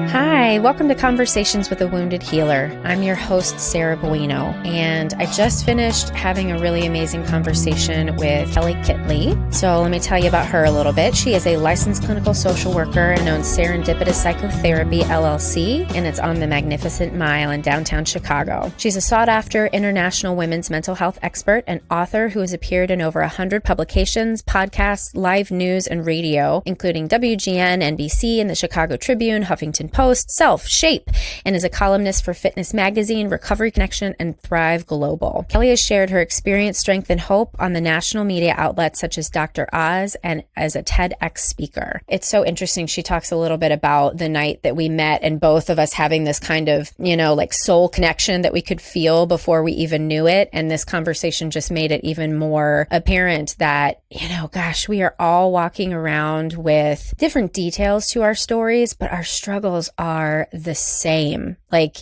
Hi, welcome to Conversations with a Wounded Healer. I'm your host, Sarah Bueno, and I just finished having a really amazing conversation with Kelley Kitley. So let me tell you about her a little bit. She is a licensed clinical social worker and owns Serendipitous Psychotherapy, LLC, and it's on the Magnificent Mile in downtown Chicago. She's a sought-after international women's mental health expert and author who has appeared in over 100 publications, podcasts, live news, and radio, including WGN, NBC, and the Chicago Tribune, Huffington Post, Self, Shape, and is a columnist for Fitness Magazine, Recovery Connection, and Thrive Global. Kelley has shared her experience, strength, and hope on the national media outlets such as Dr. Oz and as a TEDx speaker. It's so interesting. She talks a little bit about the night that we met and both of us having this kind of, like soul connection that we could feel before we even knew it. And this conversation just made it even more apparent that, we are all walking around with different details to our stories, but our struggles are the same. Like,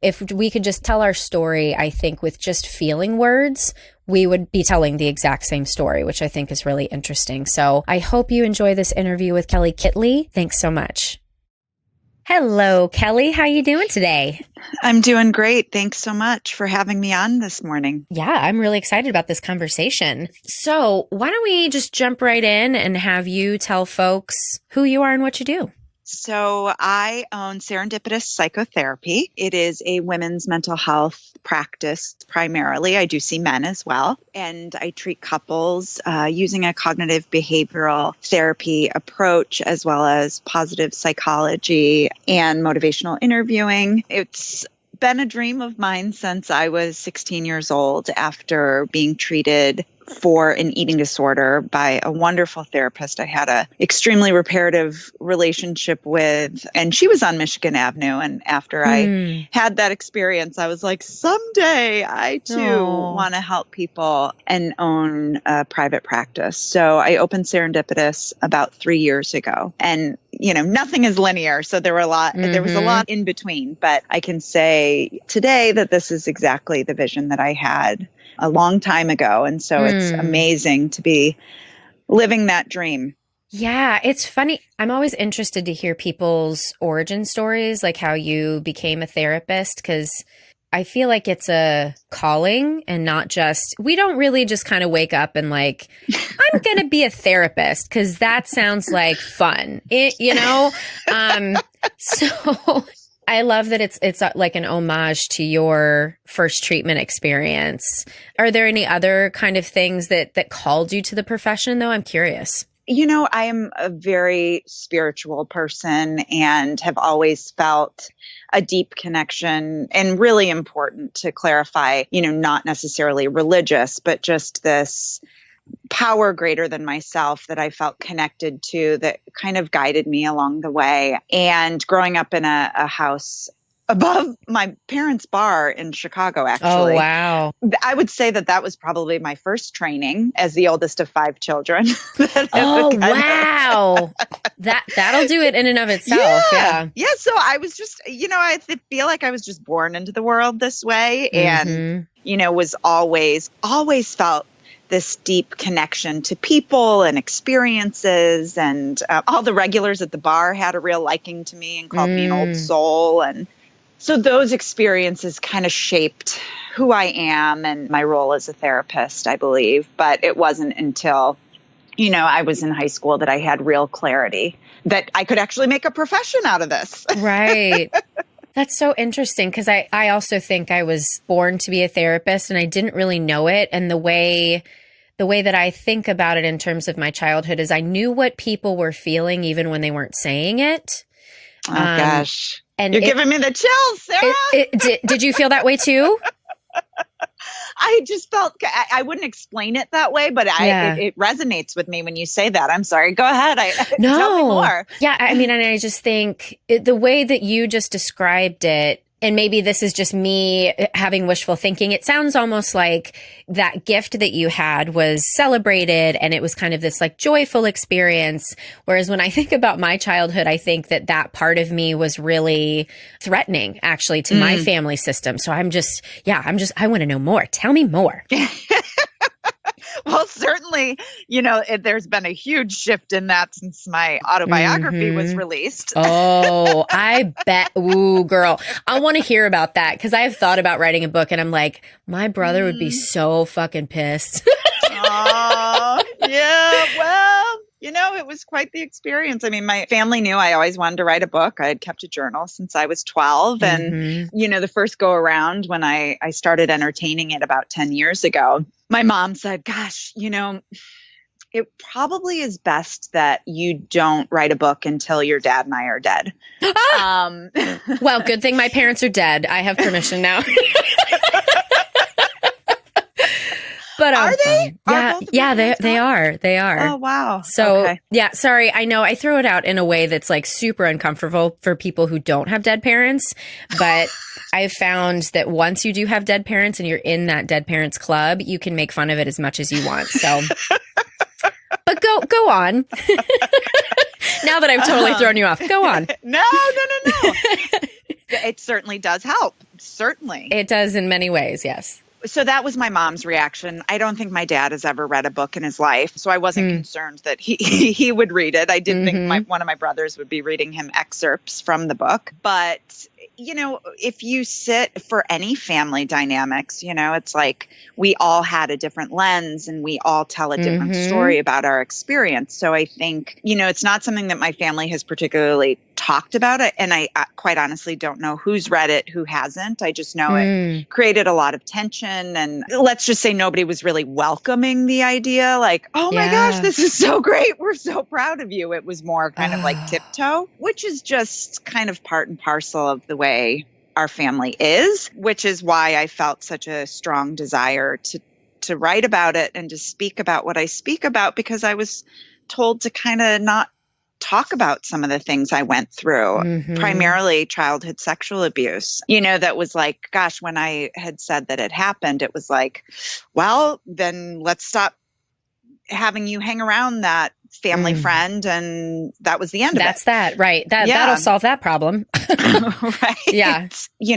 if we could just tell our story, I think with just feeling words, we would be telling the exact same story, which I think is really interesting. So I hope you enjoy this interview with Kelley Kitley. Thanks so much. Hello, Kelley. How you doing today? I'm doing great. Thanks so much for having me on this morning. Yeah, I'm really excited about this conversation. So why don't we just jump right in and have you tell folks who you are and what you do? So I own Serendipitous Psychotherapy. It is a women's mental health practice primarily. I do see men as well. And I treat couples using a cognitive behavioral therapy approach, as well as positive psychology and motivational interviewing. It's been a dream of mine since I was 16 years old after being treated for an eating disorder by a wonderful therapist I had a extremely reparative relationship with. And she was on Michigan Avenue. And after I had that experience, I was like, someday I too want to help people and own a private practice. So I opened Serendipitous about 3 years ago. And nothing is linear. So there was a lot in between, but I can say today that this is exactly the vision that I had a long time ago. And so it's amazing to be living that dream. Yeah, it's funny. I'm always interested to hear people's origin stories, like how you became a therapist, because I feel like it's a calling and not just, we don't really just kind of wake up and like, I'm going to be a therapist because that sounds like fun, So I love that it's like an homage to your first treatment experience. Are there any other kind of things that called you to the profession, though? I'm curious. I am a very spiritual person and have always felt a deep connection, and really important to clarify, not necessarily religious, but just this power greater than myself that I felt connected to, that kind of guided me along the way. And growing up in a house above my parents' bar in Chicago, actually. Oh, wow. I would say that was probably my first training as the oldest of 5 children. Oh, wow. That'll do it in and of itself. Yeah. Yeah. So I was just, I feel like I was just born into the world this way, and, was always felt this deep connection to people and experiences, and all the regulars at the bar had a real liking to me and called me an old soul. And so those experiences kind of shaped who I am and my role as a therapist, I believe. But it wasn't until, I was in high school that I had real clarity that I could actually make a profession out of this. Right. That's so interesting, because I also think I was born to be a therapist and I didn't really know it. And the way that I think about it in terms of my childhood is I knew what people were feeling even when they weren't saying it. Oh, gosh. And you're giving me the chills, Sarah. Did you feel that way too? I just felt, I wouldn't explain it that way, but it resonates with me when you say that. I'm sorry. Go ahead. Tell me more. Yeah. I mean, and I just think the way that you just described it, and maybe this is just me having wishful thinking, it sounds almost like that gift that you had was celebrated and it was kind of this like joyful experience. Whereas when I think about my childhood, I think that part of me was really threatening actually to my family system. So I want to know more. Tell me more. Well, certainly, there's been a huge shift in that since my autobiography was released. Oh, I bet. Ooh, girl. I want to hear about that because I've thought about writing a book and I'm like, my brother would be so fucking pissed. Oh, yeah. Well, it was quite the experience. I mean, my family knew I always wanted to write a book. I had kept a journal since I was 12. And, the first go around when I started entertaining it about 10 years ago, my mom said, gosh, it probably is best that you don't write a book until your dad and I are dead. Well, good thing my parents are dead. I have permission now. But are they? Yeah, they are. They are. Oh, wow. So, okay. Yeah, sorry. I know I throw it out in a way that's like super uncomfortable for people who don't have dead parents. But I've found that once you do have dead parents and you're in that dead parents club, you can make fun of it as much as you want. So, but go on. Now that I've totally thrown you off, go on. No. It certainly does help. Certainly. It does in many ways, yes. So that was my mom's reaction. I don't think my dad has ever read a book in his life, so I wasn't concerned that he would read it. I did think one of my brothers would be reading him excerpts from the book. But, if you sit for any family dynamics, it's like we all had a different lens and we all tell a different story about our experience. So I think, it's not something that my family has particularly talked about it. And I quite honestly don't know who's read it, who hasn't. I just know it created a lot of tension. And let's just say nobody was really welcoming the idea like, oh my gosh, this is so great. We're so proud of you. It was more kind of like tiptoe, which is just kind of part and parcel of the way our family is, which is why I felt such a strong desire to write about it and to speak about what I speak about, because I was told to kind of not talk about some of the things I went through, primarily childhood sexual abuse. That was like, gosh, when I had said that it happened, it was like, well, then let's stop having you hang around that family friend. And that was the end of it. That's that, right. That'll solve that problem. Right. Yeah.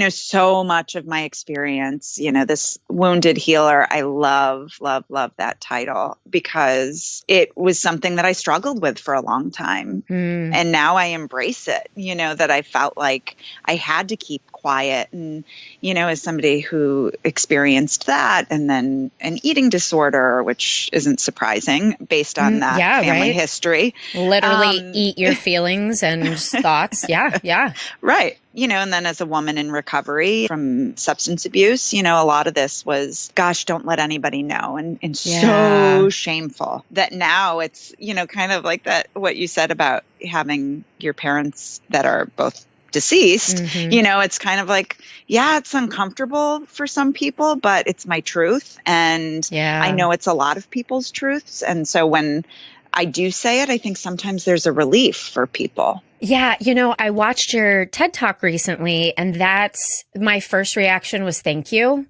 So much of my experience, this wounded healer, I love that title because it was something that I struggled with for a long time. And now I embrace it, that I felt like I had to keep quiet. And, as somebody who experienced that and then an eating disorder, which isn't surprising based on that family history. Literally eat your feelings and thoughts. Yeah. Right. And then as a woman in recovery from substance abuse, a lot of this was, gosh, don't let anybody know. And so shameful that now it's, kind of like that, what you said about having your parents that are both deceased, it's kind of like, it's uncomfortable for some people, but it's my truth. And I know it's a lot of people's truths. And so when I do say it, I think sometimes there's a relief for people. Yeah. I watched your TED Talk recently, and that's my first reaction was thank you.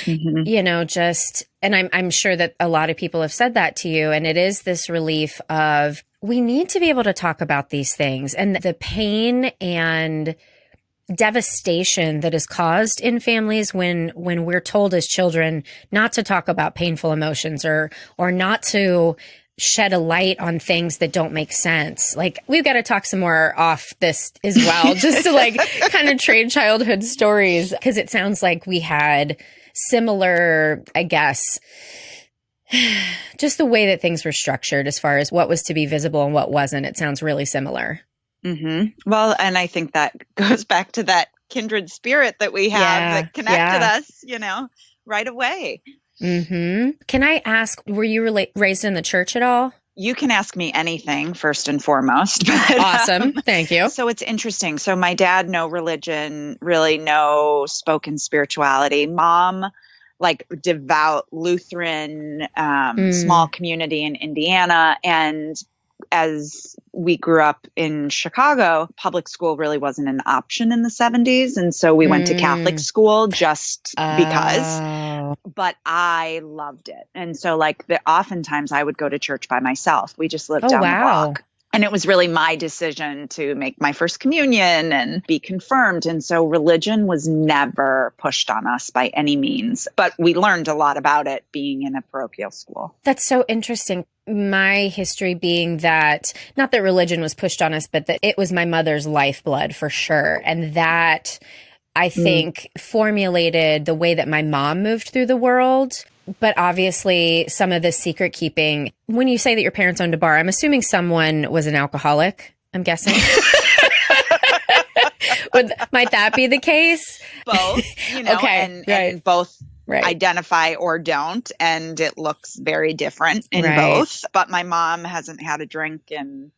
And I'm sure that a lot of people have said that to you. And it is this relief of, we need to be able to talk about these things and the pain and devastation that is caused in families when we're told as children not to talk about painful emotions or not to shed a light on things that don't make sense. Like, we've got to talk some more off this as well, just to like kind of trade childhood stories, because it sounds like we had similar, I guess, just the way that things were structured as far as what was to be visible and what wasn't. It sounds really similar. Well, and I think that goes back to that kindred spirit that we have that connected us, right away. Can I ask, were you raised in the church at all? You can ask me anything, first and foremost. But, awesome. Thank you. So it's interesting. So my dad, no religion, really no spoken spirituality. Mom, like devout Lutheran, small community in Indiana. And as we grew up in Chicago, public school really wasn't an option in the 70s. And so we went to Catholic school just because. But I loved it. And so oftentimes I would go to church by myself. We just lived down the block. And it was really my decision to make my first communion and be confirmed. And so religion was never pushed on us by any means, but we learned a lot about it being in a parochial school. That's so interesting. My history being that, not that religion was pushed on us, but that it was my mother's lifeblood for sure. And that, I think, formulated the way that my mom moved through the world. But obviously, some of the secret keeping, when you say that your parents owned a bar, I'm assuming someone was an alcoholic, I'm guessing. Might that be the case? Both, Okay, and both identify or don't. And it looks very different in both. But my mom hasn't had a drink in,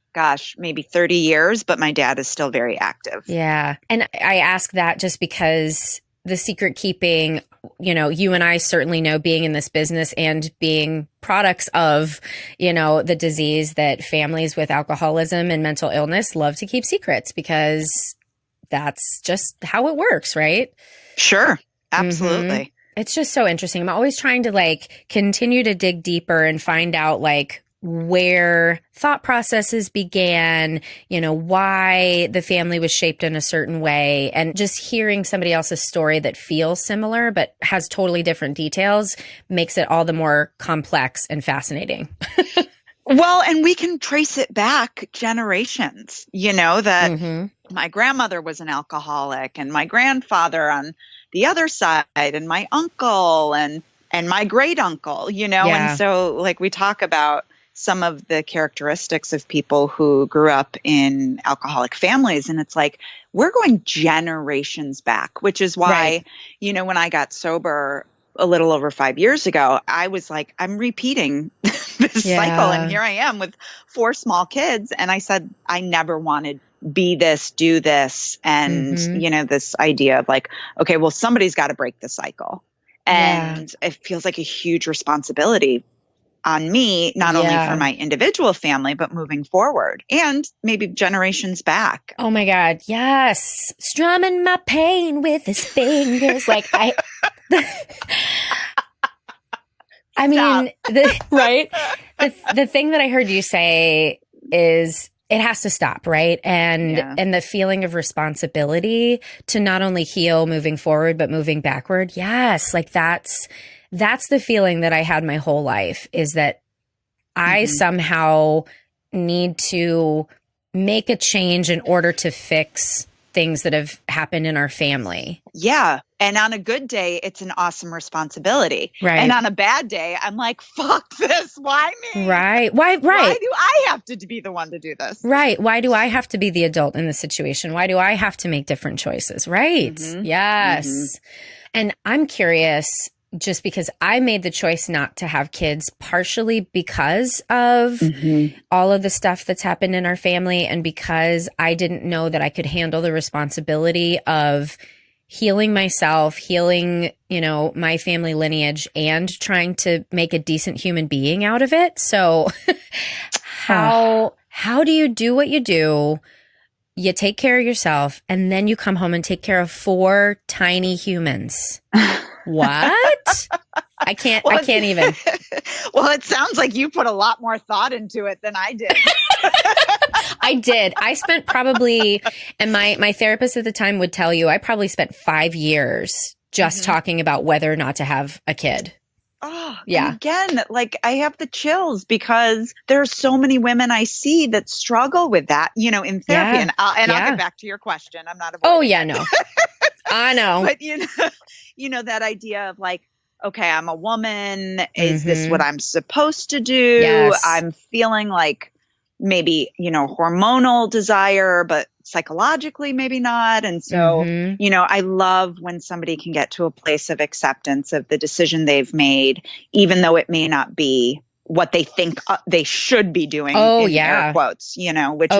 maybe 30 years, but my dad is still very active. Yeah. And I ask that just because the secret keeping, you and I certainly know, being in this business and being products of, the disease, that families with alcoholism and mental illness love to keep secrets because that's just how it works, right? Sure. Absolutely. Mm-hmm. It's just so interesting. I'm always trying to continue to dig deeper and find out where thought processes began, why the family was shaped in a certain way. And just hearing somebody else's story that feels similar but has totally different details makes it all the more complex and fascinating. Well, and we can trace it back generations, that my grandmother was an alcoholic and my grandfather on the other side and my uncle and my great uncle, and so we talk about some of the characteristics of people who grew up in alcoholic families. And it's we're going generations back, which is why, when I got sober a little over 5 years ago, I was I'm repeating this cycle. And here I am with 4 small kids. And I said, I never wanted be this, do this. And, this idea of okay, well, somebody's got to break the cycle. And it feels like a huge responsibility on me, not only for my individual family, but moving forward and maybe generations back. Oh my God. Yes. Strumming my pain with his fingers. I mean, the thing that I heard you say is it has to stop, right? And the feeling of responsibility to not only heal moving forward, but moving backward. Yes. That's the feeling that I had my whole life, is that I somehow need to make a change in order to fix things that have happened in our family. Yeah. And on a good day, it's an awesome responsibility. Right. And on a bad day, I'm fuck this. Why me? Right. Why do I have to be the one to do this? Right. Why do I have to be the adult in the situation? Why do I have to make different choices? Right. Yes. And I'm curious, just because I made the choice not to have kids, partially because of all of the stuff that's happened in our family, and because I didn't know that I could handle the responsibility of healing myself, healing, my family lineage, and trying to make a decent human being out of it. So how do you do what you do? You take care of yourself, and then you come home and take care of 4 tiny humans. What? I can't even. Well, it sounds like you put a lot more thought into it than I did. I did. I spent probably, and my therapist at the time would tell you, I probably spent 5 years just talking about whether or not to have a kid. Oh, yeah. Again, I have the chills because there are so many women I see that struggle with that, in therapy. Yeah. And I'll get back to your question. I'm not avoiding. Oh yeah, no. I know. But that idea of okay, I'm a woman. Is this what I'm supposed to do? Yes. I'm feeling maybe, hormonal desire, but psychologically maybe not. And so, I love when somebody can get to a place of acceptance of the decision they've made, even though it may not be what they think they should be doing. Air quotes, which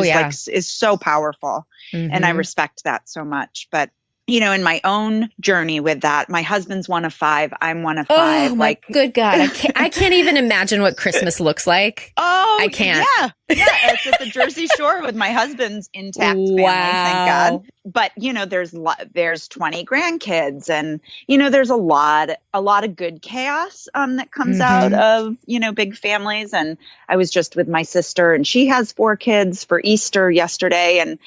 is so powerful. And I respect that so much. But in my own journey with that, my husband's one of 5. I'm one of 5. Oh my good God. I can't even imagine what Christmas looks like. Oh, I can't. Yeah. It's at the Jersey Shore with my husband's intact family, thank God. But, there's 20 grandkids and, there's a lot of good chaos that comes out of, big families. And I was just with my sister and she has 4 kids for Easter yesterday. And,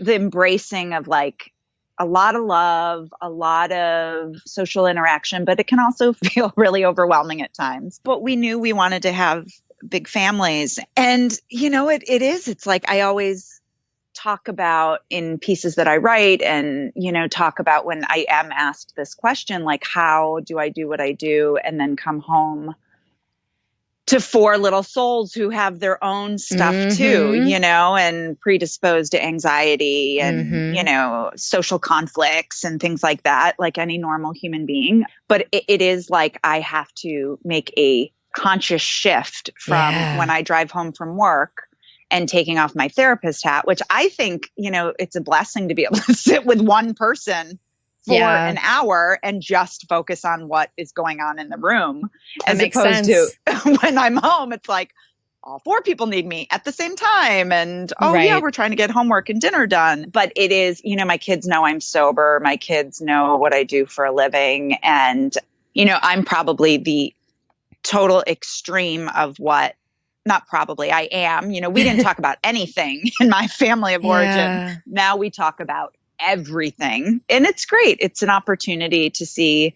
the embracing of like, a lot of love, a lot of social interaction, but it can also feel really overwhelming at times. But we knew we wanted to have big families. And, it's like I always talk about in pieces that I write and, talk about when I am asked this question, like, how do I do what I do and then come home to 4 little souls who have their own stuff too, and predisposed to anxiety and, social conflicts and things like that, like any normal human being. But it is like I have to make a conscious shift from when I drive home from work and taking off my therapist hat, which I think, it's a blessing to be able to sit with one person for an hour and just focus on what is going on in the room, as opposed to when I'm home, it's like all 4 people need me at the same time. And, we're trying to get homework and dinner done. But it is, my kids know I'm sober. My kids know what I do for a living. And, I'm probably the total extreme of what, not probably, I am. We didn't talk about anything in my family of origin. Now we talk about everything. And it's great. It's an opportunity to see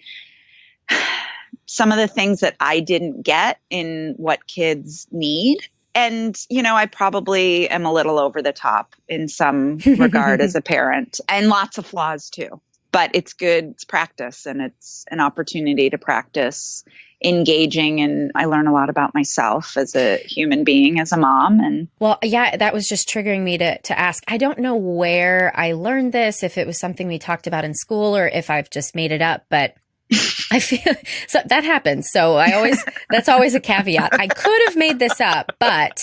some of the things that I didn't get in what kids need. And, I probably am a little over the top in some regard as a parent, and lots of flaws too. But it's good. It's practice, and it's an opportunity to practice engaging. And I learn a lot about myself as a human being, as a mom. And that was just triggering me to ask. I don't know where I learned this, if it was something we talked about in school or if I've just made it up, but I feel so that happens. So that's always a caveat. I could have made this up, but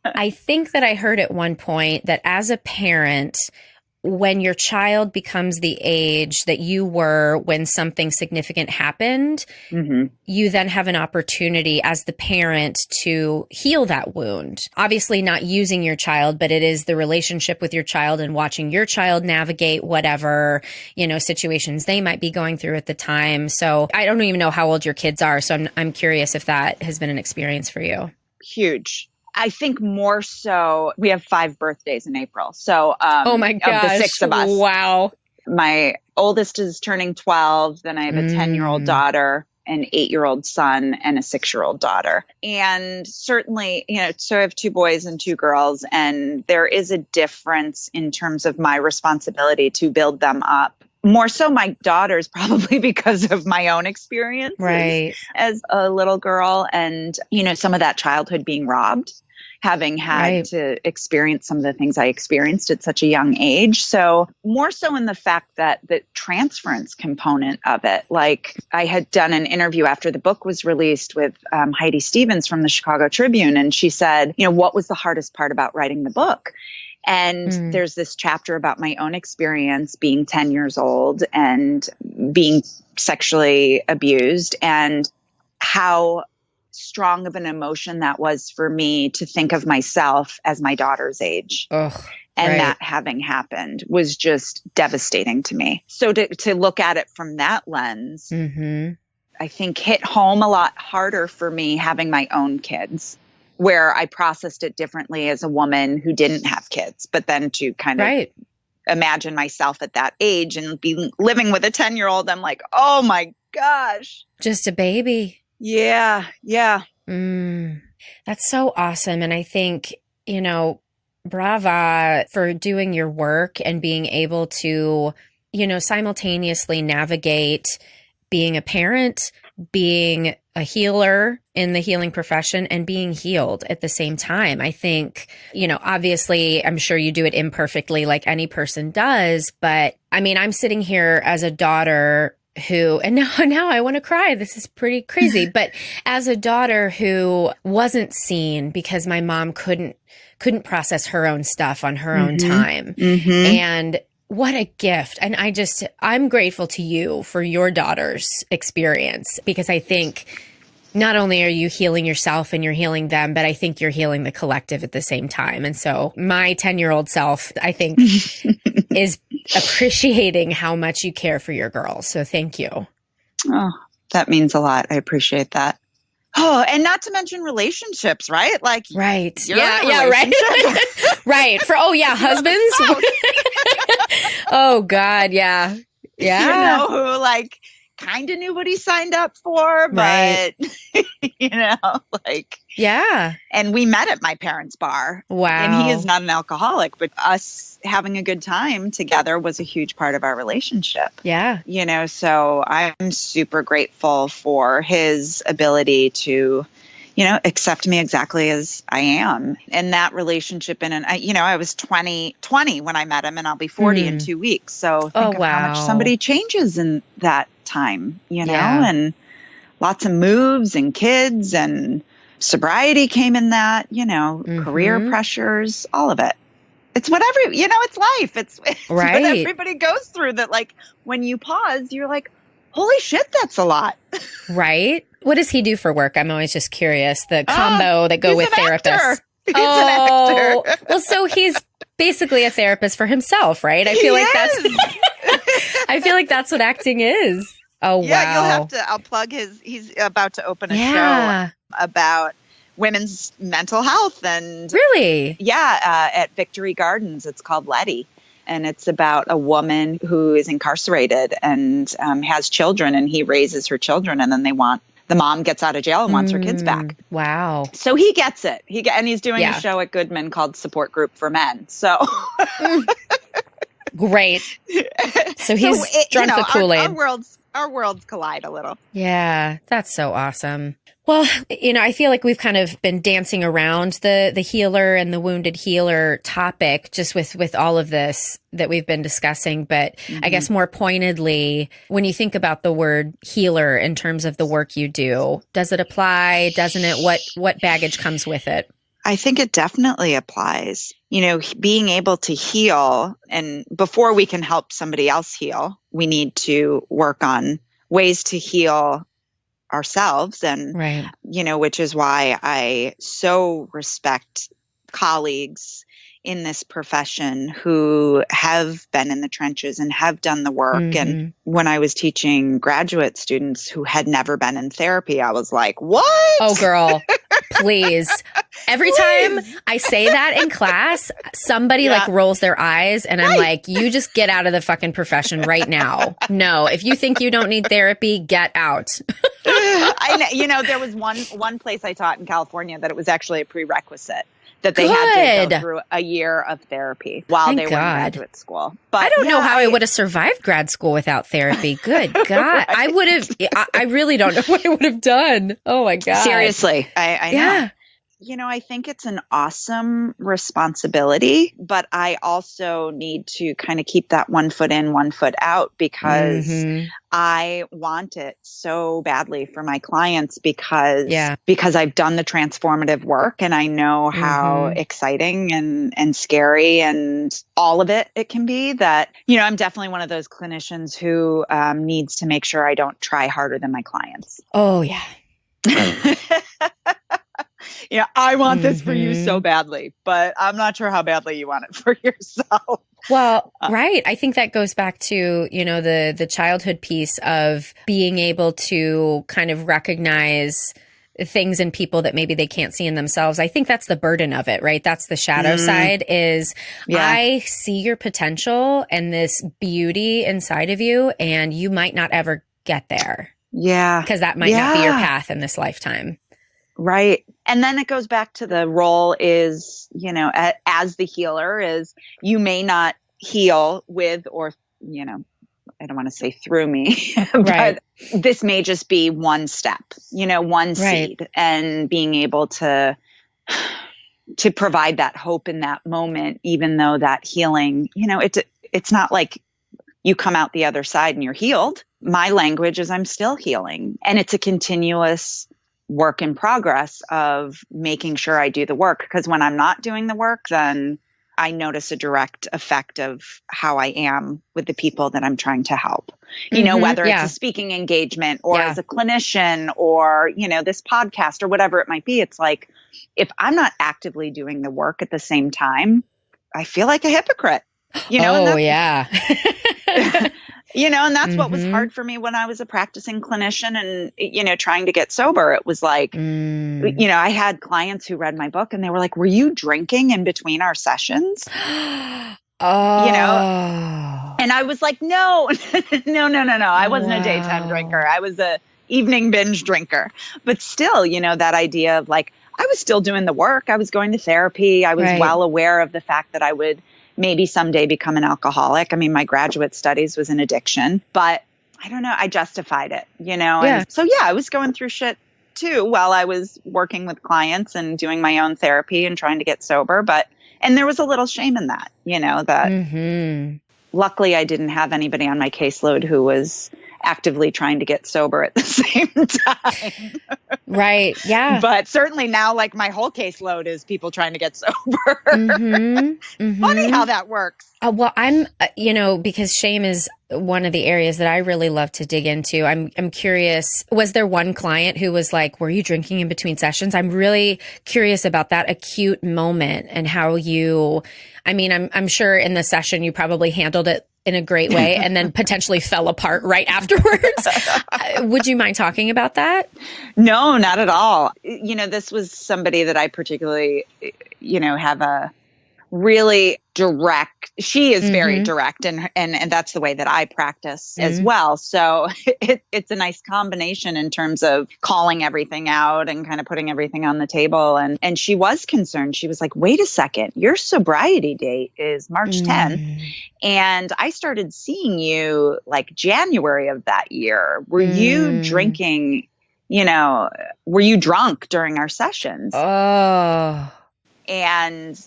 I think that I heard at one point that as a parent, when your child becomes the age that you were when something significant happened, you then have an opportunity as the parent to heal that wound. Obviously not using your child, but it is the relationship with your child and watching your child navigate whatever, situations they might be going through at the time. So I don't even know how old your kids are. So I'm curious if that has been an experience for you. Huge. I think more so, we have 5 birthdays in April. So, oh my gosh, of the 6 of us. Wow. My oldest is turning 12. Then I have a 10-year-old daughter, an 8-year-old son, and a 6-year-old daughter. And certainly, so I have 2 boys and 2 girls, and there is a difference in terms of my responsibility to build them up. More so my daughters, probably because of my own experience as a little girl and, some of that childhood being robbed, having had to experience some of the things I experienced at such a young age. So more so in the fact that the transference component of it, like I had done an interview after the book was released with Heidi Stevens from the Chicago Tribune. And she said, what was the hardest part about writing the book? And there's this chapter about my own experience being 10 years old and being sexually abused and how strong of an emotion that was for me to think of myself as my daughter's age. And that having happened was just devastating to me. So to look at it from that lens, I think hit home a lot harder for me having my own kids, where I processed it differently as a woman who didn't have kids, but then to kind of imagine myself at that age and be living with a 10-year-old, I'm like, oh my gosh. Just a baby. Yeah. That's so awesome. And I think, brava for doing your work and being able to, simultaneously navigate being a parent, being a healer in the healing profession, and being healed at the same time. I think, obviously, I'm sure you do it imperfectly like any person does, but I mean, I'm sitting here as a daughter who, and now I want to cry. This is pretty crazy, but as a daughter who wasn't seen because my mom couldn't process her own stuff on her own time. And what a gift. And I'm grateful to you for your daughter's experience, because I think not only are you healing yourself and you're healing them, but I think you're healing the collective at the same time. And so my 10-year-old self, I think, is appreciating how much you care for your girls. So thank you. Oh, that means a lot. I appreciate that. Oh, and not to mention relationships, right? Like, right. You're right. Right. Husbands. Oh God. Yeah. Yeah. Who like kind of knew what he signed up for, but right. Yeah. And we met at my parents' bar. Wow. And he is not an alcoholic, but us having a good time together was a huge part of our relationship. Yeah. So I'm super grateful for his ability to, accept me exactly as I am. And that relationship I was 20 when I met him, and I'll be 40 in 2 weeks. So think of how much somebody changes in that time, and lots of moves and kids and sobriety came in that, career pressures, all of it. It's whatever, it's life. It's right. What everybody goes through that, like, when you pause, you're like, holy shit, that's a lot. Right. What does he do for work? I'm always just curious. The combo that go with therapists. He's an actor. Well, so he's basically a therapist for himself, right? I feel I feel like that's what acting is. Oh, wow. Yeah, you'll have to, I'll plug he's about to open a show about women's mental health. And really? Yeah, at Victory Gardens. It's called Letty. And it's about a woman who is incarcerated and has children, and he raises her children, and then the mom gets out of jail and wants her kids back. Wow. So he gets it. And he's doing a show at Goodman called Support Group for Men. So great. So he's drunk the Kool-Aid. Our worlds collide a little. Yeah, that's so awesome. Well, I feel like we've kind of been dancing around the healer and the wounded healer topic just with all of this that we've been discussing. But I guess more pointedly, when you think about the word healer in terms of the work you do, does it apply? Doesn't it? What baggage comes with it? I think it definitely applies. Being able to heal, and before we can help somebody else heal, we need to work on ways to heal ourselves. And, right. Which is why I so respect colleagues in this profession who have been in the trenches and have done the work. And when I was teaching graduate students who had never been in therapy, I was like, what? Oh, girl, please. Every time I say that in class, somebody rolls their eyes, and I'm like, you just get out of the fucking profession right now. No, if you think you don't need therapy, get out. I know, there was one place I taught in California that it was actually a prerequisite that they had to go through a year of therapy while they were in graduate school. But I don't know how I would have survived grad school without therapy. Good God. I really don't know what I would have done. Oh my God. Seriously. I know. I think it's an awesome responsibility, but I also need to kind of keep that 1 foot in, 1 foot out, because I want it so badly for my clients because I've done the transformative work, and I know how exciting and scary and all of it can be, that, I'm definitely one of those clinicians who needs to make sure I don't try harder than my clients. Oh, yeah. I want this for you so badly, but I'm not sure how badly you want it for yourself. Well, right. I think that goes back to, the childhood piece of being able to kind of recognize things in people that maybe they can't see in themselves. I think that's the burden of it, right? That's the shadow side is I see your potential and this beauty inside of you, and you might not ever get there. Yeah. Because that might not be your path in this lifetime. Right. And then it goes back to the role is, as the healer is, you may not heal with, or, I don't want to say through me, but this may just be one step, one seed, and being able to provide that hope in that moment, even though that healing, it's not like you come out the other side and you're healed. My language is I'm still healing, and it's a continuous work in progress of making sure I do the work, because when I'm not doing the work, then I notice a direct effect of how I am with the people that I'm trying to help. You know, whether it's a speaking engagement or as a clinician or, you know, this podcast or whatever it might be. It's like, if I'm not actively doing the work at the same time, I feel like a hypocrite. You know, you know, and that's what was hard for me when I was a practicing clinician and, you know, trying to get sober. It was like, you know, I had clients who read my book and they were like, were you drinking in between our sessions? You know, and I was like, no. I wasn't a daytime drinker. I was a evening binge drinker. But still, you know, that idea of like, I was still doing the work. I was going to therapy. I was well aware of the fact that I would maybe someday become an alcoholic. I mean, my graduate studies was in addiction, but I don't know. I justified it, you know? And so, I was going through shit too while I was working with clients and doing my own therapy and trying to get sober. And there was a little shame in that, you know, that luckily I didn't have anybody on my caseload who was actively trying to get sober at the same time. Right. Yeah. But certainly now, like, my whole caseload is people trying to get sober. Funny how that works. Well, I'm, you know, because shame is one of the areas that I really love to dig into. I'm curious, was there one client who was like, were you drinking in between sessions? I'm really curious about that acute moment and how you, I mean, I'm sure in the session you probably handled it in a great way and then potentially fell apart right afterwards. Would you mind talking about that? No, not at all. You know, this was somebody that I particularly, you know, have a really direct, she is very direct and that's the way that I practice as well. So it's a nice combination in terms of calling everything out and kind of putting everything on the table. And she was concerned. She was like, wait a second, your sobriety date is March 10th. And I started seeing you like January of that year. Were you drinking, you know, were you drunk during our sessions? Oh. And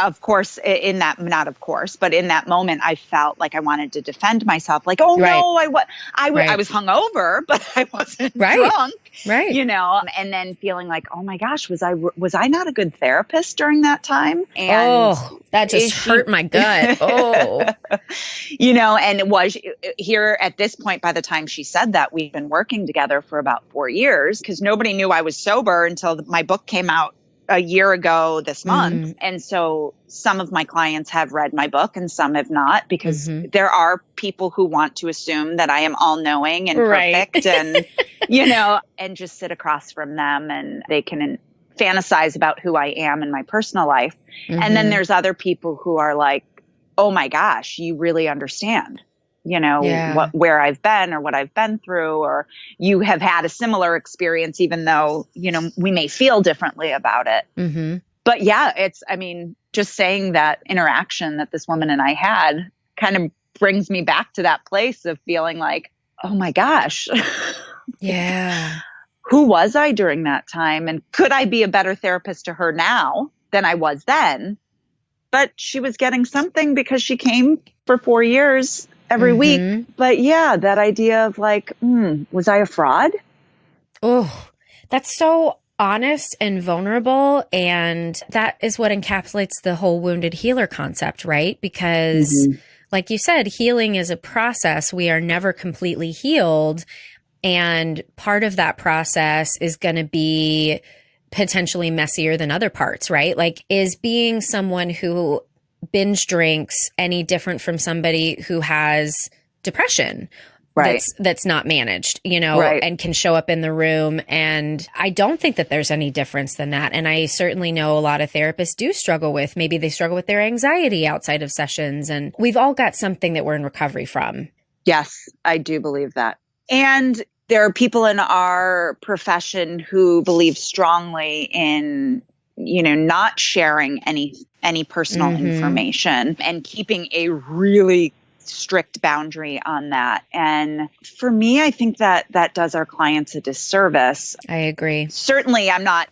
of course, but in that moment, I felt like I wanted to defend myself. Like, oh no, I was hungover, but I wasn't drunk. Right. You know, and then feeling like, oh my gosh, was I not a good therapist during that time? And that just hurt my gut. Oh, you know, and it was here at this point, by the time she said that, we'd been working together for about 4 years because nobody knew I was sober until my book came out a year ago this month. And so some of my clients have read my book and some have not, because there are people who want to assume that I am all knowing and perfect and, you know, and just sit across from them and they can fantasize about who I am in my personal life. And then there's other people who are like, oh my gosh, you really understand, you know, where I've been or what I've been through, or you have had a similar experience, even though, you know, we may feel differently about it. But I mean, just saying that interaction that this woman and I had kind of brings me back to that place of feeling like, oh my gosh. Who was I during that time? And could I be a better therapist to her now than I was then? But she was getting something because she came for 4 years every week. But that idea of like, was I a fraud? Oh, that's so honest and vulnerable. And that is what encapsulates the whole wounded healer concept, right? Because like you said, healing is a process. We are never completely healed. And part of that process is going to be potentially messier than other parts, right? Like, is being someone who binge drinks any different from somebody who has depression that's not managed, you know, and can show up in the room? And I don't think that there's any difference than that. And I certainly know a lot of therapists do struggle with, maybe they struggle with their anxiety outside of sessions. And we've all got something that we're in recovery from. Yes, I do believe that. And there are people in our profession who believe strongly in, you know, not sharing any personal information and keeping a really strict boundary on that. And for me, I think that does our clients a disservice. I agree. Certainly, I'm not,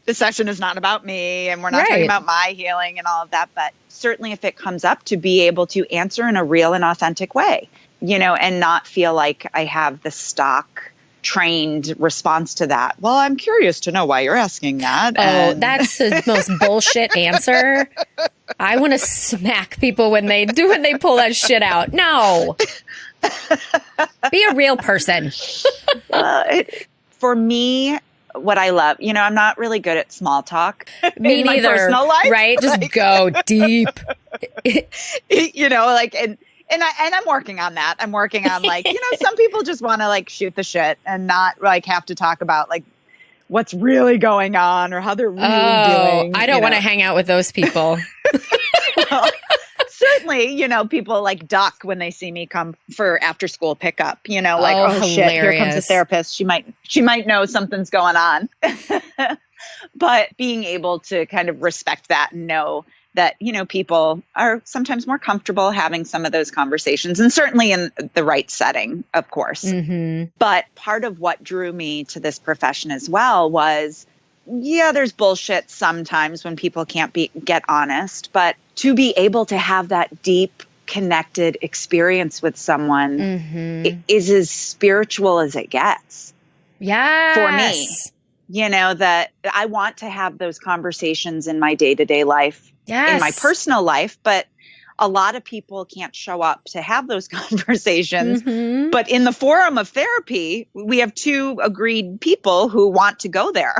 the session is not about me and we're not talking about my healing and all of that. But certainly if it comes up, to be able to answer in a real and authentic way, you know, and not feel like I have the stock trained response to that. Well, I'm curious to know why you're asking that. Oh, that's the most bullshit answer. I want to smack people when they pull that shit out. No. Be a real person. For me, what I love, I'm not really good at small talk. Me in neither. My personal life, right? Just go deep. And I'm working on that. I'm working on some people just want to shoot the shit and not have to talk about what's really going on or how they're really doing. I don't want to hang out with those people. Well, certainly, people duck when they see me come for after school pickup, oh shit, here comes a therapist. She might know something's going on. But being able to kind of respect that and know that, people are sometimes more comfortable having some of those conversations, and certainly in the right setting, of course. Mm-hmm. But part of what drew me to this profession as well was, there's bullshit sometimes when people can't get honest, but to be able to have that deep, connected experience with someone is as spiritual as it gets. Yes. For me, that I want to have those conversations in my day-to-day life, in my personal life, but a lot of people can't show up to have those conversations. Mm-hmm. But in the forum of therapy, we have two agreed people who want to go there.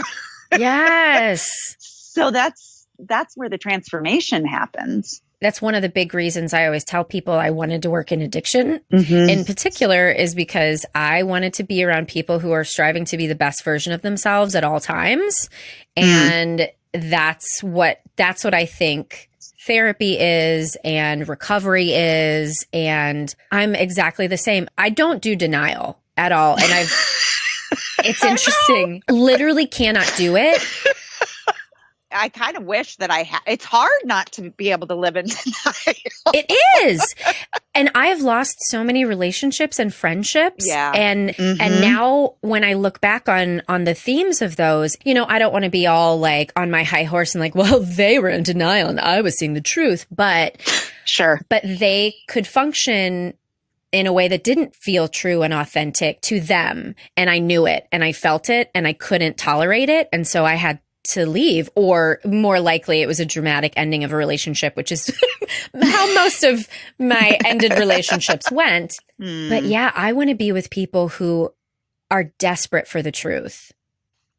Yes. So that's where the transformation happens. That's one of the big reasons I always tell people I wanted to work in addiction in particular is because I wanted to be around people who are striving to be the best version of themselves at all times. And that's what I think therapy is and recovery is. And I'm exactly the same. I don't do denial at all. And it's interesting. Literally cannot do it. I kind of wish that it's hard not to be able to live in denial. It is. And I've lost so many relationships and friendships. Yeah. And now when I look back on the themes of those, I don't want to be all on my high horse and well, they were in denial and I was seeing the truth. But sure. But they could function in a way that didn't feel true and authentic to them. And I knew it and I felt it and I couldn't tolerate it. And so I had to leave, or more likely it was a dramatic ending of a relationship, which is how most of my ended relationships went. But yeah, I want to be with people who are desperate for the truth.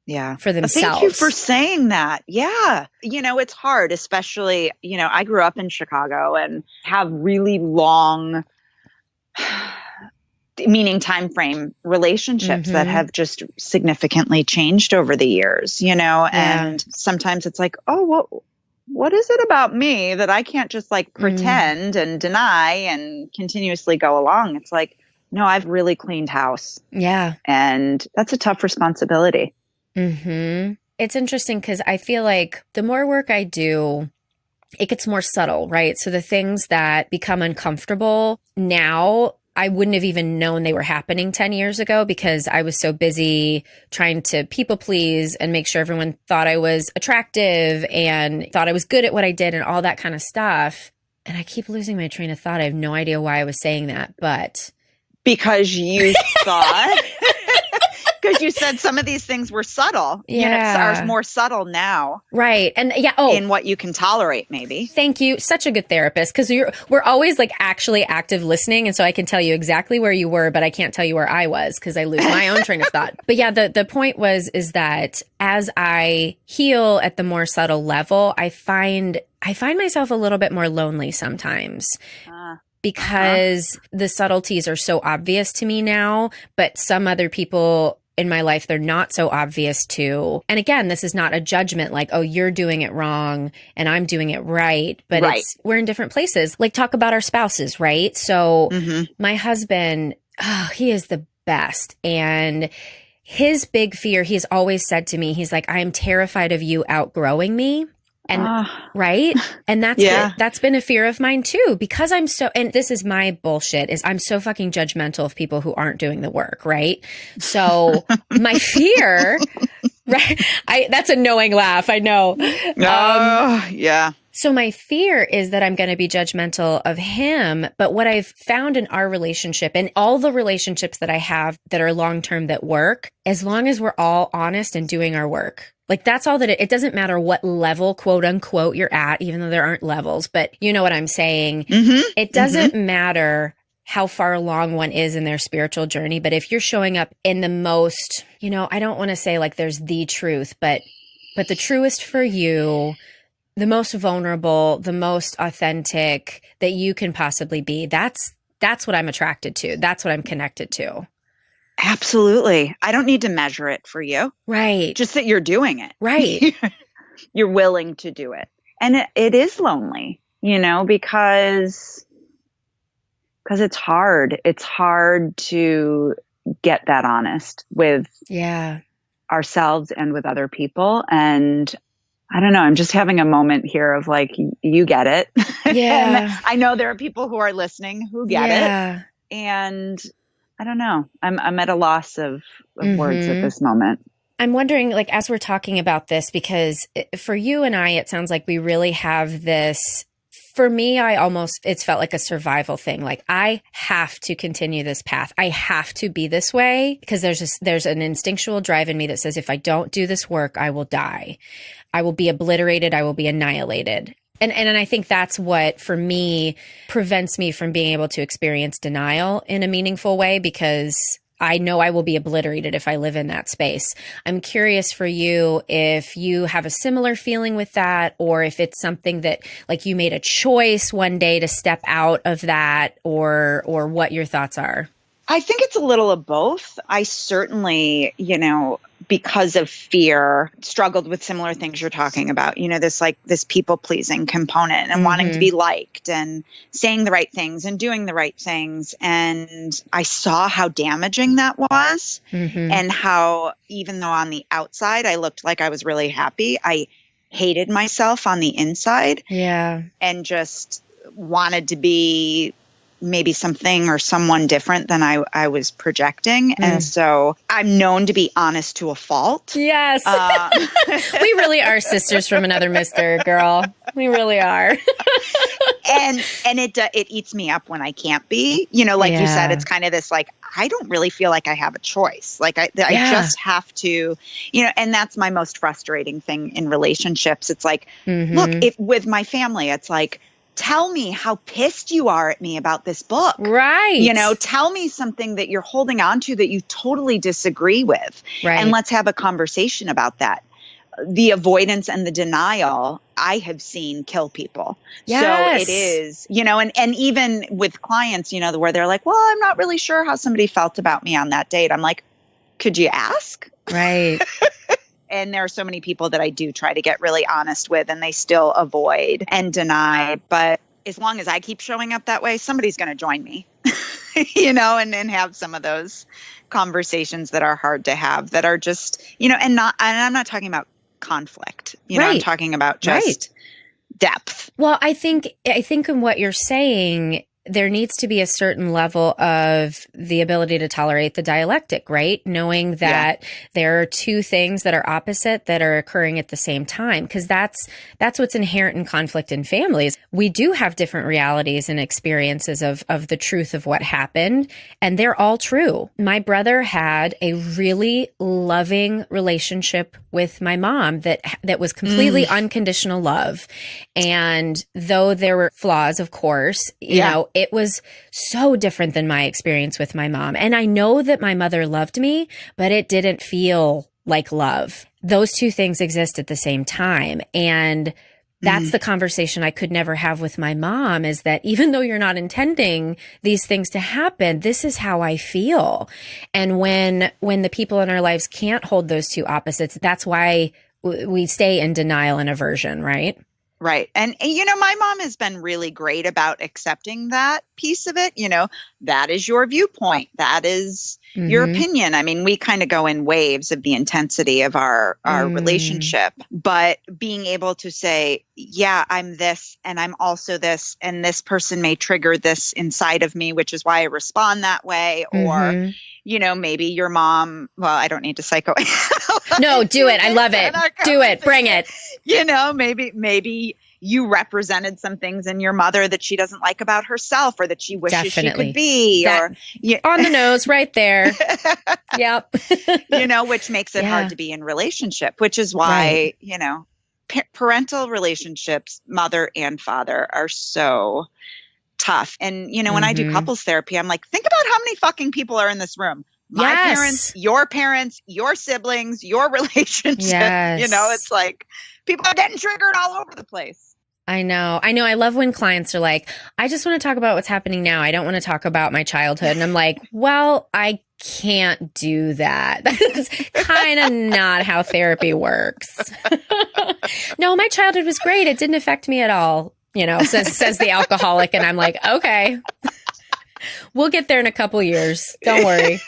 Yeah. For themselves. Thank you for saying that. Yeah. It's hard, especially, I grew up in Chicago and have really long meaning time frame relationships that have just significantly changed over the years, and sometimes it's what is it about me that I can't just pretend and deny and continuously go along? It's no, I've really cleaned house. Yeah. And that's a tough responsibility. It's interesting because I feel like the more work I do, it gets more subtle, right? So the things that become uncomfortable now, I wouldn't have even known they were happening 10 years ago because I was so busy trying to people please and make sure everyone thought I was attractive and thought I was good at what I did and all that kind of stuff. And I keep losing my train of thought. I have no idea why I was saying that, but because you thought, because you said some of these things were subtle. Are more subtle now. Right. And in what you can tolerate, maybe. Thank you. Such a good therapist. Because we're always actually active listening. And so I can tell you exactly where you were, but I can't tell you where I was because I lose my own train of thought. But yeah, the point is that as I heal at the more subtle level, I find myself a little bit more lonely sometimes. Because the subtleties are so obvious to me now, but some other people in my life, they're not so obvious to. And again, this is not a judgment oh, you're doing it wrong and I'm doing it right. But we're in different places. Talk about our spouses, right? So my husband, he is the best. And his big fear, he's always said to me, he's I am terrified of you outgrowing me. And right. And that's been a fear of mine too, because I'm so, and this is my bullshit is I'm so fucking judgmental of people who aren't doing the work. Right. So my fear, right. That's a knowing laugh. I know. Yeah. So my fear is that I'm going to be judgmental of him. But what I've found in our relationship and all the relationships that I have that are long-term that work, as long as we're all honest and doing our work. Like that's all that it doesn't matter what level, quote unquote, you're at, even though there aren't levels, but you know what I'm saying? It doesn't matter how far along one is in their spiritual journey. But if you're showing up in the most, I don't want to say like there's the truth, but the truest for you, the most vulnerable, the most authentic that you can possibly be, that's what I'm attracted to. That's what I'm connected to. Absolutely. I don't need to measure it for you. Right. Just that you're doing it. Right. You're willing to do it. And it is lonely, because it's hard. It's hard to get that honest with ourselves and with other people. And I don't know, I'm just having a moment here of like, you get it. Yeah. And I know there are people who are listening who get it. And I don't know. I'm at a loss of words at this moment. I'm wondering, like, as we're talking about this, because for you and I, it sounds like we really have this. For me, it's felt like a survival thing. Like I have to continue this path. I have to be this way because there's an instinctual drive in me that says, if I don't do this work, I will die. I will be obliterated. I will be annihilated. And I think that's what, for me, prevents me from being able to experience denial in a meaningful way, because I know I will be obliterated if I live in that space. I'm curious for you if you have a similar feeling with that, or if it's something that like you made a choice one day to step out of that, or what your thoughts are. I think it's a little of both. I certainly, because of fear, struggled with similar things you're talking about, this people pleasing component and wanting to be liked and saying the right things and doing the right things. And I saw how damaging that was and how, even though on the outside I looked like I was really happy, I hated myself on the inside. Yeah. And just wanted to be maybe something or someone different than I was projecting. And so I'm known to be honest to a fault. Yes. We really are sisters from another mister, girl. We really are. and it eats me up when I can't be, you said, it's kind of this, like, I don't really feel like I have a choice. Like I just have to, and that's my most frustrating thing in relationships. It's like, look, if with my family, it's like, tell me how pissed you are at me about this book. Right. Tell me something that you're holding on to that you totally disagree with. Right. And let's have a conversation about that. The avoidance and the denial I have seen kill people. Yes. So it is, and even with clients, where they're like, well, I'm not really sure how somebody felt about me on that date. I'm like, could you ask? Right. And there are so many people that I do try to get really honest with, and they still avoid and deny. But as long as I keep showing up that way, somebody's going to join me, and have some of those conversations that are hard to have, that are just, and I'm not talking about conflict, I'm talking about just depth. Well, I think in what you're saying, there needs to be a certain level of the ability to tolerate the dialectic, right? Knowing that there are two things that are opposite that are occurring at the same time, because that's what's inherent in conflict in families. We do have different realities and experiences of the truth of what happened, and they're all true. My brother had a really loving relationship with my mom that was completely unconditional love. And though there were flaws, of course, it was so different than my experience with my mom. And I know that my mother loved me, but it didn't feel like love. Those two things exist at the same time. And that's the conversation I could never have with my mom, is that even though you're not intending these things to happen, this is how I feel. And when the people in our lives can't hold those two opposites, that's why we stay in denial and aversion, right? Right. And, my mom has been really great about accepting that piece of it. That is your viewpoint. That is your opinion. I mean, we kind of go in waves of the intensity of our relationship, but being able to say, yeah, I'm this and I'm also this, and this person may trigger this inside of me, which is why I respond that way. Or, maybe your mom, well, I don't need to psychoanalyze. No, do it. I love it. Do it. Bring it. Maybe you represented some things in your mother that she doesn't like about herself or that she wishes she could be. On the nose right there. Yep. Which makes it hard to be in relationship, which is why, parental relationships, mother and father, are so tough. And, when I do couples therapy, I'm like, think about how many fucking people are in this room. My parents, your siblings, your relationship. Yes. It's like people are getting triggered all over the place. I know. I love when clients are like, I just want to talk about what's happening now. I don't want to talk about my childhood. And I'm like, well, I can't do that. That's kind of not how therapy works. No, my childhood was great. It didn't affect me at all. Says the alcoholic. And I'm like, okay, we'll get there in a couple years. Don't worry.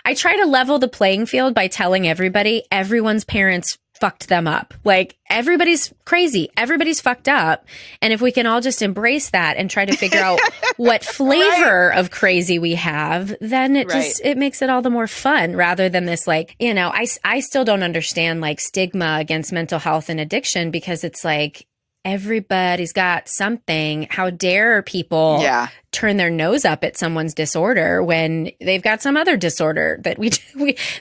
I try to level the playing field by telling everybody everyone's parents fucked them up. Like, everybody's crazy. Everybody's fucked up. And if we can all just embrace that and try to figure out what flavor of crazy we have, then it makes it all the more fun, rather than this, like, I still don't understand like stigma against mental health and addiction, because it's like, everybody's got something. How dare people turn their nose up at someone's disorder when they've got some other disorder that we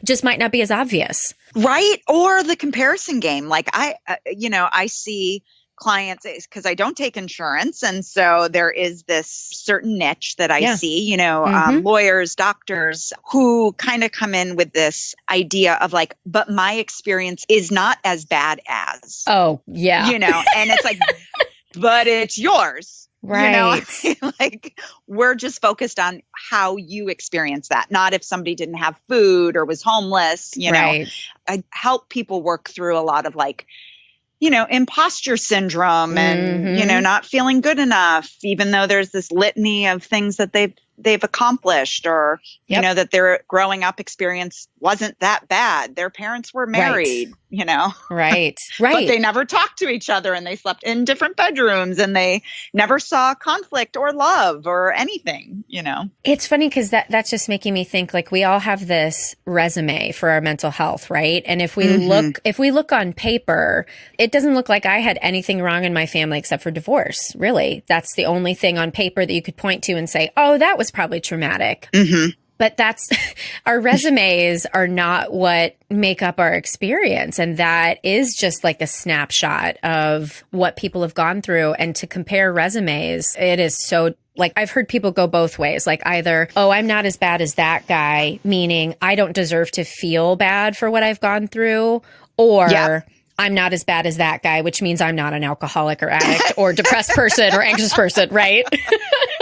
just might not be as obvious. Right. Or the comparison game. Like I see clients, because I don't take insurance. And so there is this certain niche that I see, lawyers, doctors who kind of come in with this idea of like, but my experience is not as bad as. Oh, yeah. And it's like, but it's yours. Right. Like, we're just focused on how you experience that, not if somebody didn't have food or was homeless. I help people work through a lot of like, imposter syndrome and, not feeling good enough, even though there's this litany of things that they've accomplished, or, that their growing up experience wasn't that bad. Their parents were married, Right. But they never talked to each other, and they slept in different bedrooms, and they never saw conflict or love or anything, It's funny because that's just making me think, like, we all have this resume for our mental health, right? And if we look on paper, it doesn't look like I had anything wrong in my family except for divorce. Really. That's the only thing on paper that you could point to and say, oh, that was probably traumatic. But our resumes are not what make up our experience. And that is just like a snapshot of what people have gone through. And to compare resumes, it is so, like, I've heard people go both ways. Like, either, oh, I'm not as bad as that guy, meaning I don't deserve to feel bad for what I've gone through, or I'm not as bad as that guy, which means I'm not an alcoholic or addict or depressed person or anxious person, right?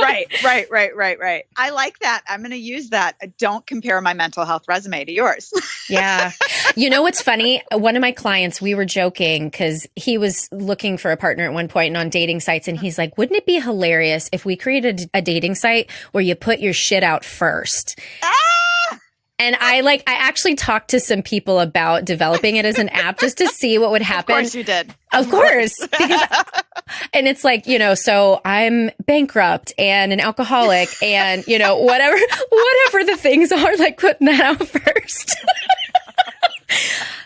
Right. I like that. I'm going to use that. Don't compare my mental health resume to yours. Yeah. You know what's funny? One of my clients, we were joking because he was looking for a partner at one point and on dating sites. And he's like, wouldn't it be hilarious if we created a dating site where you put your shit out first? And I actually talked to some people about developing it as an app just to see what would happen. Of course you did. Of course. And it's like, so I'm bankrupt and an alcoholic and, whatever the things are, like, putting that out first.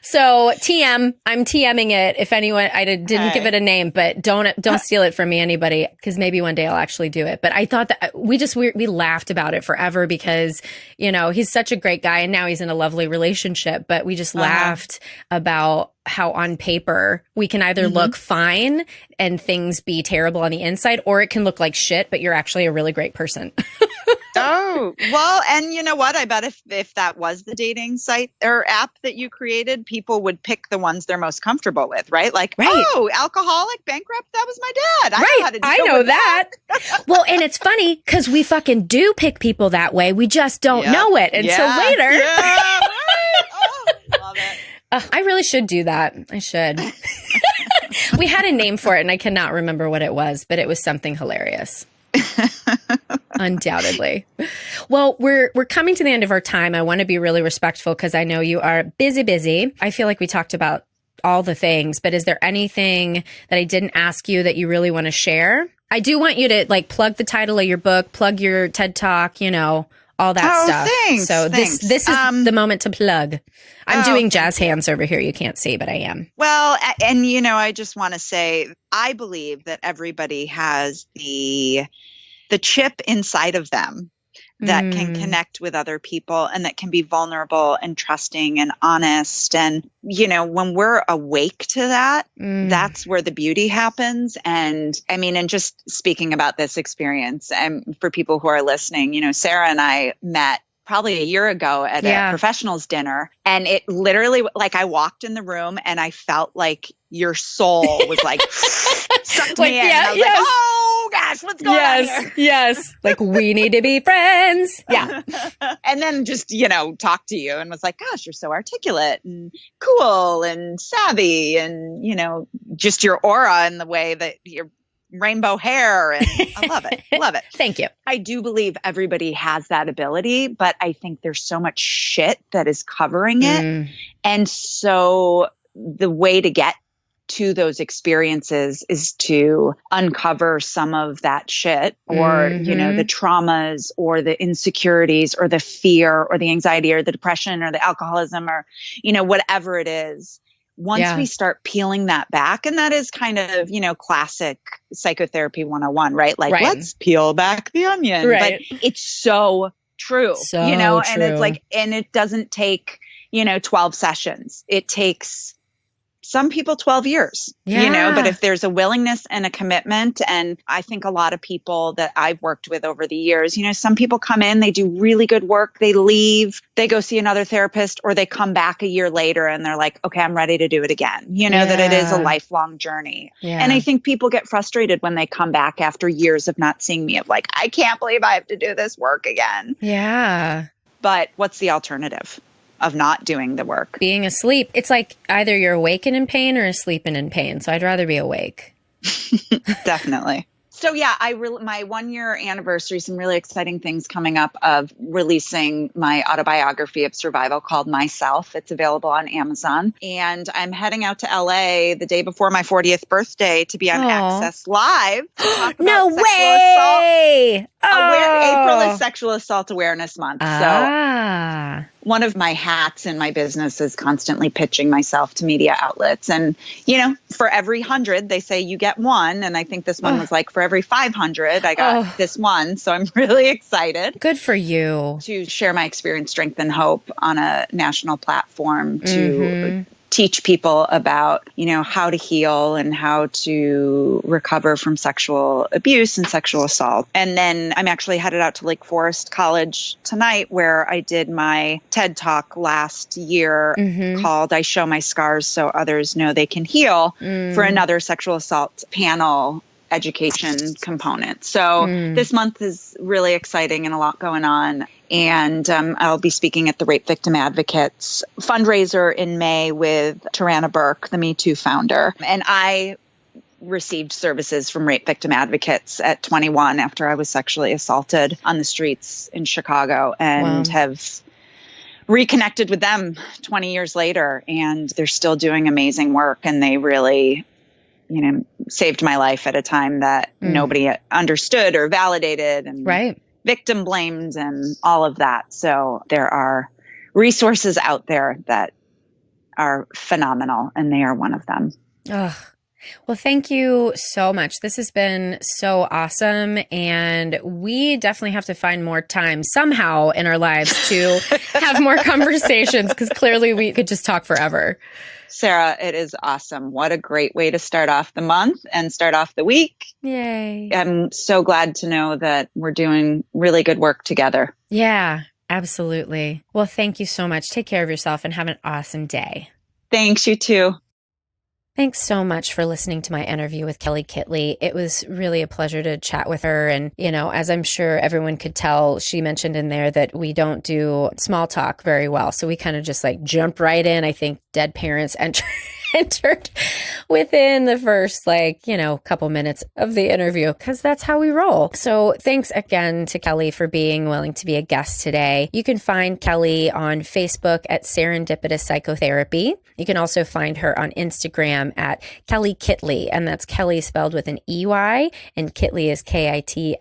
So I'm TMing it. If anyone, I didn't give it a name, but don't steal it from me, anybody, because maybe one day I'll actually do it. But I thought that we laughed about it forever because, he's such a great guy and now he's in a lovely relationship, but we just laughed about how on paper we can either look fine and things be terrible on the inside, or it can look like shit, but you're actually a really great person. Oh, well, and you know what? I bet if that was the dating site or app that you created, people would pick the ones they're most comfortable with, right? Like, oh, alcoholic, bankrupt, that was my dad. I know how to deal. Well, and it's funny because we fucking do pick people that way. We just don't know it until later. Yeah, right. Oh, love it. I really should do that. I should. We had a name for it and I cannot remember what it was, but it was something hilarious. Undoubtedly. Well, we're coming to the end of our time. I want to be really respectful because I know you are busy. I feel like we talked about all the things, but is there anything that I didn't ask you that you really want to share? I do want you to plug the title of your book, plug your TED Talk, all that stuff. Thanks, so thanks. this is the moment to plug. I'm doing jazz hands over here. You can't see, but I am. Well, and I just want to say, I believe that everybody has the chip inside of them that can connect with other people and that can be vulnerable and trusting and honest. And, when we're awake to that, that's where the beauty happens. And I mean, and just speaking about this experience, and for people who are listening, Sarah and I met probably a year ago at a professionals dinner. And it literally, like, I walked in the room and I felt like your soul was like sucked me in. And I was like, oh gosh, what's going on here? Yes. Like, we need to be friends. Yeah. And then just, talked to you and was like, gosh, you're so articulate and cool and savvy and, just your aura and the way that you're rainbow hair. And I love it. Love it. Thank you. I do believe everybody has that ability, but I think there's so much shit that is covering it. And so the way to get to those experiences is to uncover some of that shit or, the traumas or the insecurities or the fear or the anxiety or the depression or the alcoholism or, whatever it is. Once we start peeling that back, and that is kind of, classic psychotherapy 101, right? Like, let's peel back the onion. But it's so true, and it's like, and it doesn't take, 12 sessions. It takes some people 12 years, but if there's a willingness and a commitment, and I think a lot of people that I've worked with over the years, some people come in, they do really good work, they leave, they go see another therapist, or they come back a year later and they're like, okay, I'm ready to do it again. That it is a lifelong journey. And I think people get frustrated when they come back after years of not seeing me, of like, I can't believe I have to do this work again. Yeah. But what's the alternative of not doing the work? Being asleep. It's like either you're awake and in pain or asleep and in pain. So I'd rather be awake. Definitely. So yeah, my 1 year anniversary, some really exciting things coming up of releasing my autobiography of survival called Myself. It's available on Amazon. And I'm heading out to LA the day before my 40th birthday to be on Access Live. To talk about no way! April is Sexual Assault Awareness Month. So one of my hats in my business is constantly pitching myself to media outlets. And, for every 100, they say you get one. And I think this one was like, for every 500, I got this one. So I'm really excited. Good for you. To share my experience, strength, and hope on a national platform to teach people about, how to heal and how to recover from sexual abuse and sexual assault. And then I'm actually headed out to Lake Forest College tonight, where I did my TED Talk last year called I Show My Scars So Others Know They Can Heal, for another sexual assault panel education component. So this month is really exciting and a lot going on. And I'll be speaking at the Rape Victim Advocates fundraiser in May with Tarana Burke, the Me Too founder. And I received services from Rape Victim Advocates at 21 after I was sexually assaulted on the streets in Chicago, and have reconnected with them 20 years later. And they're still doing amazing work. And they really, saved my life at a time that nobody understood or validated, and victim blamed and all of that. So there are resources out there that are phenomenal, and they are one of them. Well, thank you so much. This has been so awesome. And we definitely have to find more time somehow in our lives to have more conversations, because clearly we could just talk forever. Sarah, it is awesome. What a great way to start off the month and start off the week. Yay. I'm so glad to know that we're doing really good work together. Yeah, absolutely. Well, thank you so much. Take care of yourself and have an awesome day. Thanks, you too. Thanks so much for listening to my interview with Kelley Kitley. It was really a pleasure to chat with her. And, as I'm sure everyone could tell, she mentioned in there that we don't do small talk very well. So we kind of just like jump right in. I think dead parents entered within the first, couple minutes of the interview, because that's how we roll. So thanks again to Kelley for being willing to be a guest today. You can find Kelley on Facebook at Serendipitous Psychotherapy. You can also find her on Instagram at Kelley Kitley, and that's Kelley spelled with an EY, and Kitley is Kitley.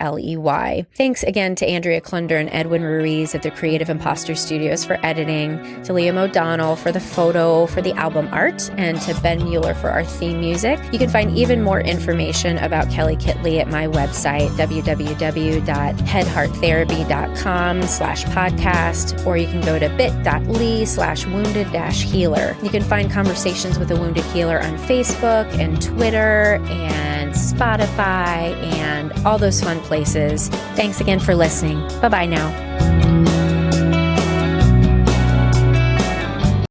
Thanks again to Andrea Klunder and Edwin Ruiz at the Creative Imposter Studios for editing, to Liam O'Donnell for the photo for the album art, and to Ben Mueller for our theme music. You can find even more information about Kelley Kitley at my website, www.headhearttherapy.com/podcast, or you can go to bit.ly/wounded-healer. You can find Conversations with a Wounded Healer on Facebook and Twitter and Spotify and all those fun places. Thanks again for listening. Bye-bye now.